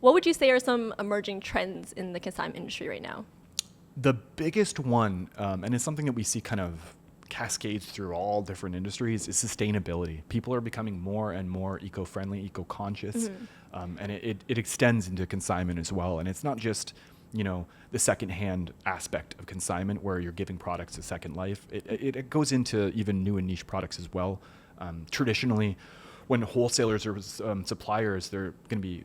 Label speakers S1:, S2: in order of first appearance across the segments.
S1: What would you say are some emerging trends in the consignment industry right now?
S2: The biggest one, and it's something that we see kind of cascades through all different industries, is sustainability. People are becoming more and more eco-friendly, eco-conscious, and it extends into consignment as well. And it's not just, the secondhand aspect of consignment where you're giving products a second life. It goes into even new and niche products as well. Traditionally, when wholesalers or suppliers, they're going to be,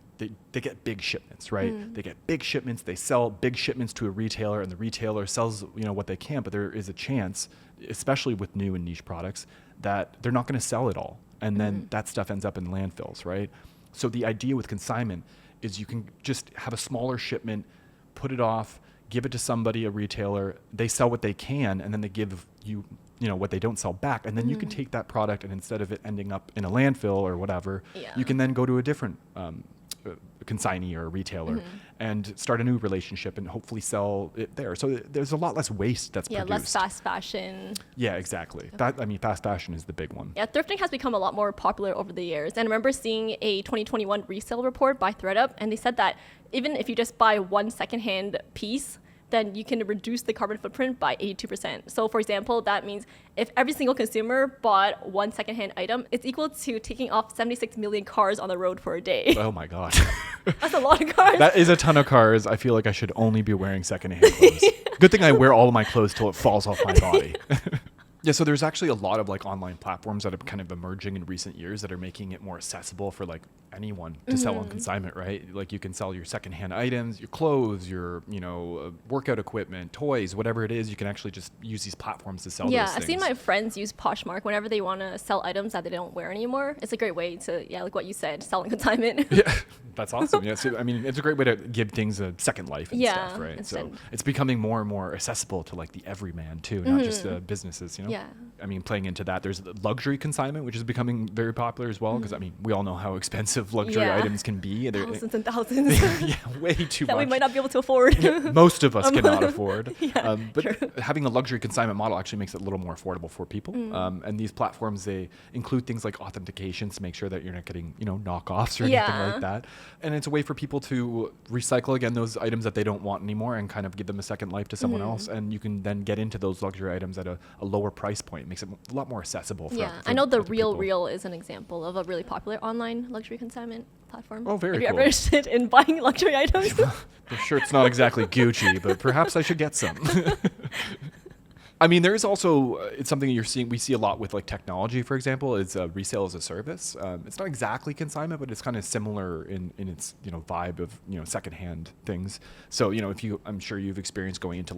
S2: they get big shipments, right? They get big shipments, they sell big shipments to a retailer, and the retailer sells, what they can, but there is a chance, especially with new and niche products, that they're not going to sell it all. And then that stuff ends up in landfills, right? So the idea with consignment is you can just have a smaller shipment, put it off, give it to somebody, a retailer, they sell what they can, and then they give you what they don't sell back. And then you can take that product, and instead of it ending up in a landfill or whatever, you can then go to a different consignee or a retailer and start a new relationship and hopefully sell it there. So there's a lot less waste that's produced.
S1: Less fast fashion.
S2: Yeah, exactly. Fast fashion is the big one.
S1: Yeah, thrifting has become a lot more popular over the years. And I remember seeing a 2021 resale report by ThredUp, and they said that even if you just buy one secondhand piece, then you can reduce the carbon footprint by 82%. So for example, that means if every single consumer bought one secondhand item, it's equal to taking off 76 million cars on the road for a day.
S2: Oh my God.
S1: That's a lot of cars.
S2: That is a ton of cars. I feel like I should only be wearing secondhand clothes. Good thing I wear all of my clothes till it falls off my body. Yeah, so there's actually a lot of online platforms that are kind of emerging in recent years that are making it more accessible for anyone to sell on consignment, right? Like you can sell your secondhand items, your clothes, your workout equipment, toys, whatever it is. You can actually just use these platforms to sell those things.
S1: I've seen my friends use Poshmark whenever they want to sell items that they don't wear anymore. It's a great way to, like what you said, sell on consignment.
S2: Yeah, that's awesome. Yeah, so, it's a great way to give things a second life and stuff, right? So it's becoming more and more accessible to the everyman too, not just businesses, Yeah. Playing into that, there's luxury consignment, which is becoming very popular as well, because we all know how expensive luxury items can be.
S1: Thousands and thousands.
S2: Yeah, way too much.
S1: That we might not be able to afford.
S2: Yeah, most of us cannot afford. But
S1: true.
S2: Having a luxury consignment model actually makes it a little more affordable for people. And these platforms, they include things like authentications to make sure that you're not getting, knockoffs or anything like that. And it's a way for people to recycle again those items that they don't want anymore and kind of give them a second life to someone else. And you can then get into those luxury items at a lower price point. It makes it a lot more accessible. For
S1: I know the Real is an example of a really popular online luxury consignment platform.
S2: Oh, very
S1: cool. Have
S2: cool.
S1: you ever interested in buying luxury items?
S2: For sure, it's not exactly Gucci, but perhaps I should get some. There is also, it's something we see a lot with technology, for example, is resale as a service. It's not exactly consignment, but it's kind of similar in its, vibe of, secondhand things. So, I'm sure you've experienced going into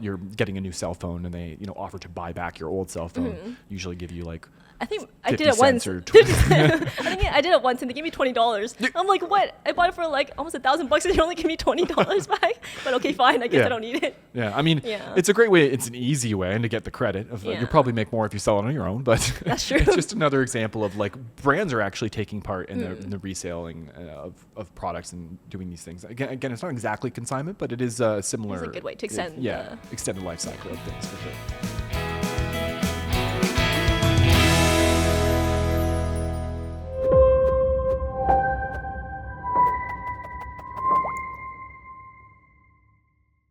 S2: you're getting a new cell phone and they, offer to buy back your old cell phone, usually give you
S1: I think I did it once. I think I did it once and they gave me $20. I'm like, what? I bought it for almost $1,000 and you only give me $20 back? But okay, fine. I guess I don't need it.
S2: Yeah, it's a great way. It's an easy way to get the credit. You'll probably make more if you sell it on your own, but
S1: that's true.
S2: It's just another example of brands are actually taking part in the reselling of products and doing these things. Again, it's not exactly consignment, but it is similar.
S1: It's a good way to extend.
S2: Extend the life cycle of things for sure.